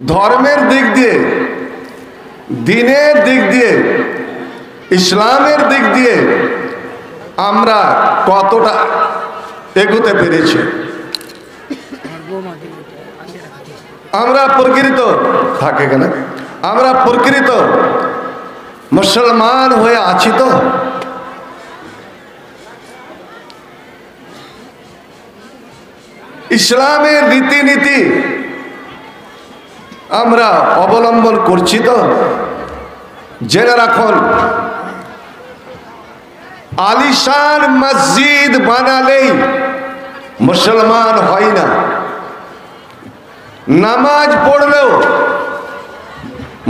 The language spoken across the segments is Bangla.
ধর্মের দিক দিয়ে, দিনের দিক দিয়ে, ইসলামের দিক দিয়ে আমরা কতটা এগোতে পেরেছি। আমরা প্রকৃত থাকে কেন আমরা প্রকৃত মুসলমান হয়ে আছি তো? ইসলামের রীতিনীতি আমরা অবলম্বন করছি তো? জেনে রাখুন, আলিশান মসজিদ বানালেই মুসলমান হয় না। নামাজ পড়লেও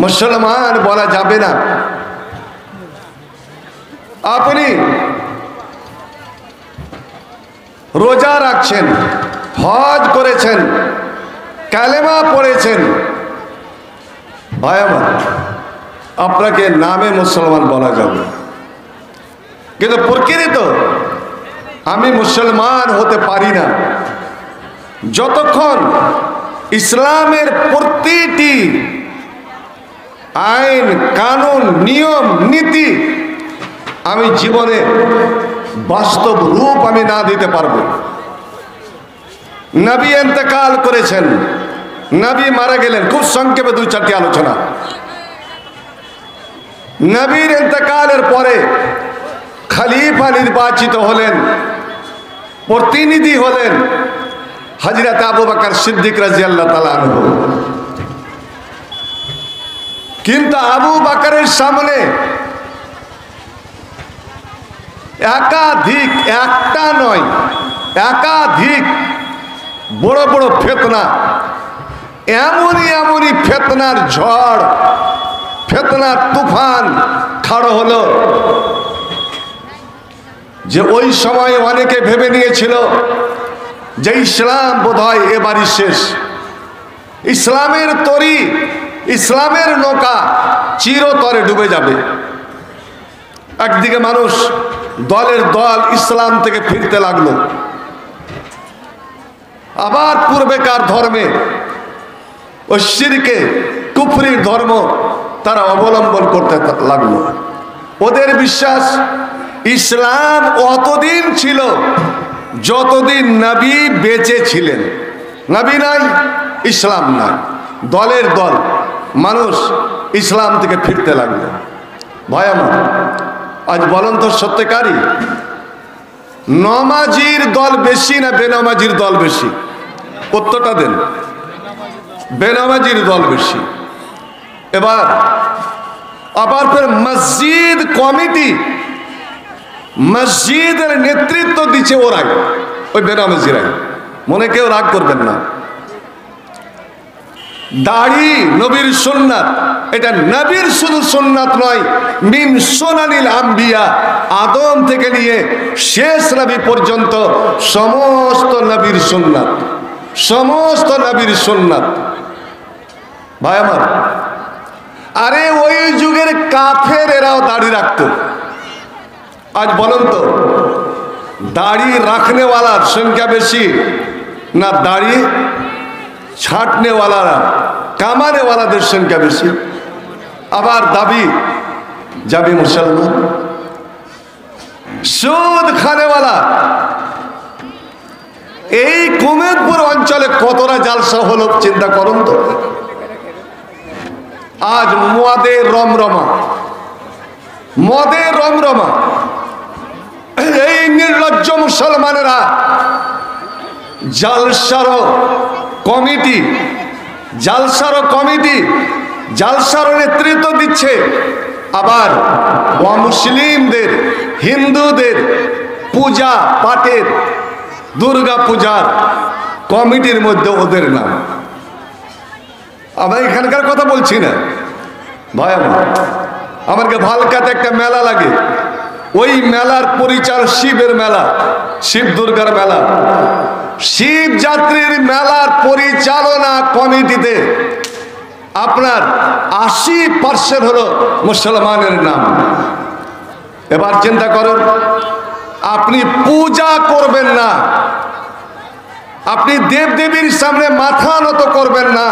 মুসলমান বলা যাবে না। আপনি রোজা রাখছেন, হজ করেছেন, কালেমা পড়েছেন, ভাই আমার, আপনাকে নামে মুসলমান বলা যাবে, কিন্তু প্রকৃত আমি মুসলমান হতে পারি না যতক্ষণ ইসলামের প্রতিটি আইন, কানুন, নিয়ম, নীতি আমি জীবনে বাস্তব রূপ আমি না দিতে পারবো। নবী ইন্তেকাল করেছেন, নবী মারা গেলেন, খুব সংক্ষেপে দুই চারটি আলোচনা। নবীর ইন্তেকালের পরে খলিফা নির্বাচিত হলেন, প্রতিনিধি হলেন হযরত আবু বকর সিদ্দিক রাদিয়াল্লাহু তাআলা আনহু। কিন্তু আবু বকরের সামনে একাধিক, একটা নয় একাধিক বড় বড় ফিতনা, এমনই ফিতনার ঝড়, ফিতনার তুফান খাড়া হলো যে ওই সময় অনেকে ভেবে নিয়েছিল যে ইসলাম বোধহয় এবারই শেষ। ইসলামের তরি, ইসলামের নৌকা চিরতরে ডুবে যাবে। একদিকে মানুষ দলের দল ইসলাম থেকে ফিরতে লাগলো, আবার পূর্বেকার ধর্মে ও শিরকে, কুফরির ধর্ম তারা অবলম্বন করতে লাগলো। ওদের বিশ্বাস ইসলাম অতদিন ছিল যতদিন নবী বেঁচে ছিলেন। নবী নাই, ইসলাম নাই, দলের দল মানুষ ইসলাম থেকে ফিরতে লাগলো। ভাই আমার, আজ বলেন তো সত্যিকারই নমাজির দল বেশি না বেনামাজির দল বেশি? উত্তরটা দেন। বেনামাজির দল বেশি। এবার আবার ফের মসজিদ কমিটি, মসজিদের নেতৃত্ব দিচ্ছে ওরাই, ওই বেনামাজিরাই। মনে কেউ রাগ করবেন না। দাড়ি নবীর সুন্নাত, এটা নবীর শুধু সুন্নাত নয়, মিন সুনানিল আম্বিয়া, আদম থেকে নিয়ে শেষ নবী পর্যন্ত সমস্ত নবীর সুন্নাত, সমস্ত নবীর সুন্নাত। ভাই আমার, আরে ওই যুগের কাফের এরাও দাড়ি রাখতো। আজ বলুন তো, দাড়ি রাখনেওয়ালার সংখ্যা বেশি না দাড়ি ছাটনেওয়ালারা, কামানেওয়ালাদের সংখ্যা বেশি? আবার দাবি যাবি মুসলমান। সুদ খানেওয়ালা এই কুমেদপুর অঞ্চলে কতটা জালসা হলো চিন্তা করুন তো। আজ মদের রমরমা, মদের রমরমা। এই নির্লজ্জ মুসলমানেরা জালসারও কমিটি, জালসারও কমিটি, জালসারও নেতৃত্ব দিচ্ছে। আবার অমুসলিমদের, হিন্দুদের পূজা পাঠের, দুর্গা পূজার কমিটির মধ্যে ওদের নাম। আমরা এখানকার কথা বলছি না ভাই আমার। আমাকে ভালকাতে একটা মেলা লাগে, ওই মেলার পরিচালক শিবের মেলা, শিব দুর্গার মেলা, শিব যাত্রীর মেলার পরিচালনা কমিটিতে আপনার 80% হলো মুসলমানের নাম। এবার চিন্তা করুন, আপনি পূজা করবেন না, আপনি দেবদেবীর সামনে মাথা নত করবেন না,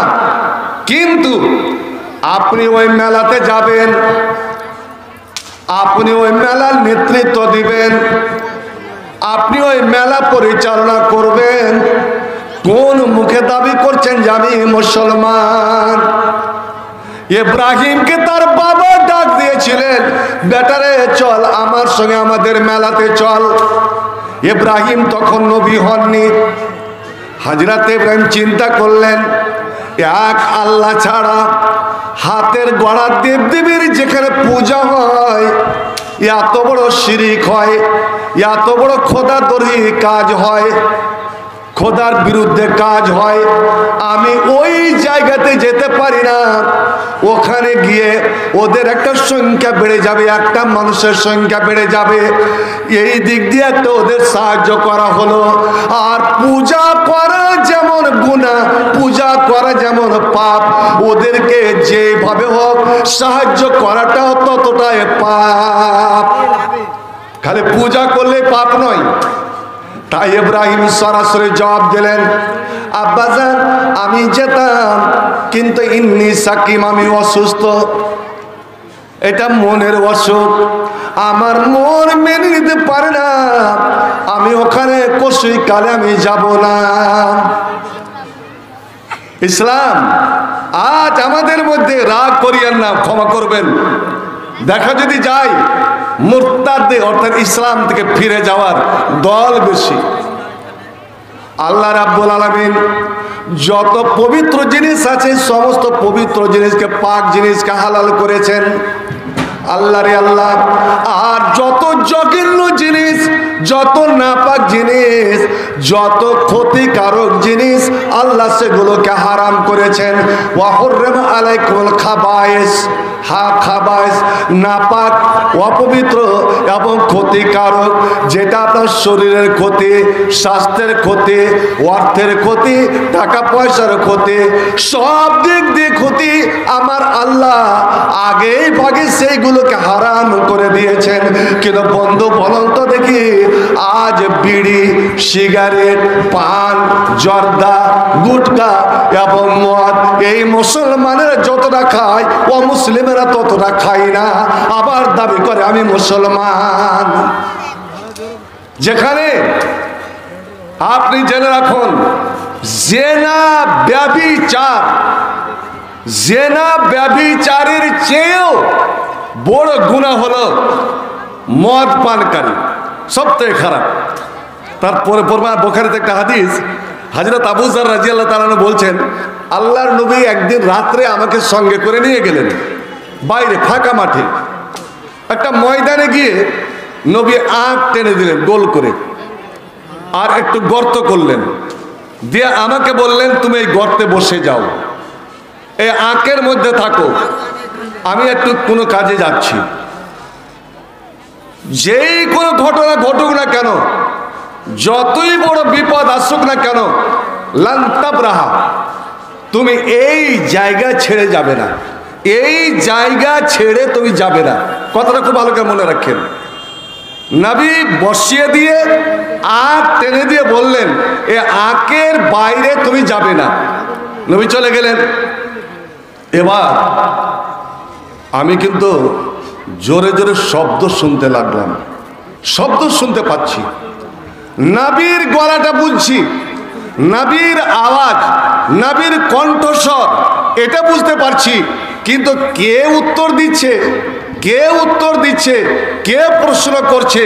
কিন্তু আপনি ওই মেলাতে যাবেন, আপনি ওই মেলার নেতৃত্ব দিবেন, আপনি ওই মেলা পরিচালনা করবেন, কোন মুখে দাবি করছেন যে আমি মুসলমান? ইব্রাহিমকে তার বাবা ডাক দিয়েছিলেন, বেটারে চল আমার সঙ্গে আমাদের মেলাতে চল। ইব্রাহিম তখন নবী হননি। হযরত ইব্রাহিম চিন্তা করলেন, এক আল্লাহ ছাড়া হাতের গড়া দেবদেবীর যেখানে পূজা হয়, এত বড় শিরিক হয়, এত বড় খোদাদরি কাজ হয়, খোদার বিরুদ্ধে কাজ হয়, আমি ওই জায়গাতে যেতে পারি না। ওখানে গিয়ে ওদের একটা সংখ্যা বেড়ে যাবে, একটা মানুষের সংখ্যা বেড়ে যাবে, এই দিক দিয়ে একটা ওদের সাহায্য করা হলো। আর পূজা করা যেমন গুনাহ, পূজা করা যেমন পাপ, ওদেরকে যেভাবে হোক সাহায্য করাটাও ততটাই পাপ। খালি পূজা করলে পাপ নয়। তাই ইব্রাহিম সরাসরি জবাব দিলেন, আব্বাজান আমি যেতাম, কিন্তু ইন্নি সাকিম, আমি অসুস্থ, এটা মনের অসুখ, আমার মন মেনে নিতে পারে না, আমি ওখানে কসুই কালে আমি যাব না। ইসলাম আজ আমাদের মধ্যে রাগ করিয়েন না, ক্ষমা করবেন, দেখা যদি যায় মুরতাদদের অর্থাৎ ইসলাম থেকে ফিরে যাওয়ার দল বেশি। আল্লাহ রাব্বুল আলামিন যত পবিত্র জিনিস আছে সমস্ত পবিত্র জিনিসকে, পাক জিনিসকে হালাল করেছেন আল্লাহ রে আল্লাহ। আর যত জঘন্য জিনিস, যত নাপাক জিনিস, যত ক্ষতিকারক জিনিস আল্লাহ সেগুলোকে হারাম করেছেন। ওয়া হুররিমা আলাইকুমুল খাবায়েস, খাবায়েস নাপাক, অপবিত্র এবং ক্ষতিকারক, যেটা আপনার শরীরের ক্ষতি, স্বাস্থ্যের ক্ষতি, অর্থের ক্ষতি, টাকা পয়সার ক্ষতি, সব দিক দিয়ে ক্ষতি, আমার আল্লাহ আগেই ভাগে সেইগুলোকে হারাম করে দিয়েছেন। কিন্তু বন্ধু বলুন তো দেখি, আজ বিড়ি, সিগারেট, পান, জর্দা, গুটকা এবং মদ এই মুসলমানেরা যতটা খায় ও মুসলিমেরা ততটা খায় না, আবার দাবি করে আমি মুসলমান। যেখানে আপনি জেনে রাখুন, জেনা ব্যভিচার, জেনা ব্যভিচারের চেয়েও বড় গুনাহ হলো মদ পানকারী, সবথেকে খারাপ। তারপরে বুখারীতে একটা হাদিস, হযরত আবু যর রাদিয়াল্লাহু তাআলা বলছেন, আল্লাহর নবী একদিন রাত্রে আমাকে সঙ্গে করে নিয়ে গেলেন বাইরে ফাঁকা মাঠে, একটা ময়দানে গিয়ে নবী আঁক টেনে দিলেন গোল করে, আর একটু গর্ত করলেন, দিয়ে আমাকে বললেন তুমি এই গর্তে বসে যাও, এই আঁকের মধ্যে থাকো, আমি একটু কোনো কাজে যাচ্ছি। যেই কোনো ঘটনা ঘটুক না কেন, যতই বড় বিপদ আসুক না কেন, লান্তাবরাহা, তুমি এই জায়গা ছেড়ে যাবে না, এই জায়গা ছেড়ে তুমি যাবে না। কথাটা খুব ভালো করে মনে রাখেন। নবী বসিয়ে দিয়ে আঁক টেনে দিয়ে বললেন, এ আঁকের বাইরে তুমি যাবে না। নবী চলে গেলেন। এবার আমি কিন্তু জোরে জোরে শব্দ শুনতে লাগলাম, শব্দ শুনতে পাচ্ছি, নবীর গলাটা বুঝছি, নবীর আওয়াজ, নবীর কণ্ঠস্বর, এটা বুঝতে পারছি, কিন্তু কে উত্তর দিচ্ছে, কে উত্তর দিচ্ছে, কে প্রশ্ন করছে,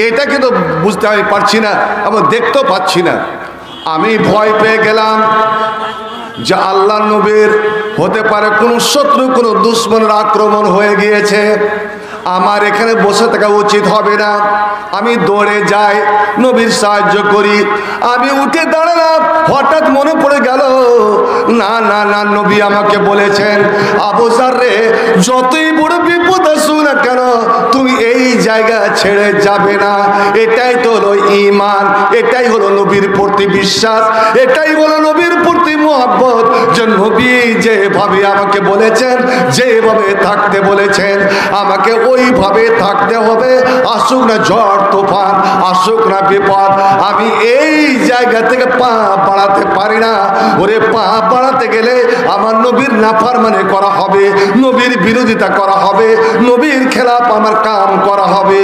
এটা কিন্তু বুঝতে আমি পারছি না এবং দেখতেও পাচ্ছি না। আমি ভয় পেয়ে গেলাম যে আল্লাহ নবীর হতে পারে কোন শত্রু, কোন দুশ্মনের আক্রমণ হয়ে গিয়েছে, আমার এখানে বসে থাকা উচিত হবে না। আমি দৌড়ে যাই, নবীর সাহায্য করি। আমি উঠে দাঁড়ালাম, হঠাৎ মনে পড়ে গেল, না না না, নবী আমাকে বলেছেন, আবু যর রে, যতই বড় বিপদ বিপদ আসুক না কেন তুমি এই জায়গা ছেড়ে যাবে না। এটাই তো হলো ঈমান, এটাই হলো নবীর প্রতি বিশ্বাস, এটাই হলো নবীর প্রতি মুহাব্বত। যে নবী যেভাবে আমাকে বলেছেন, যেভাবে থাকতে বলেছেন, আমাকে ওইভাবে থাকতে হবে। আসুক না ঝড় তুফান, আসুক না বিপদ, আমি এই জায়গা থেকে পা বাড়াতে পারি না। ওরে পা বাড়াতে গেলে আমার নবীর নাফরমানি করা হবে, নবীর বিরোধিতা করা হবে, নবীর খেলাফ আমার কাম করা হবে।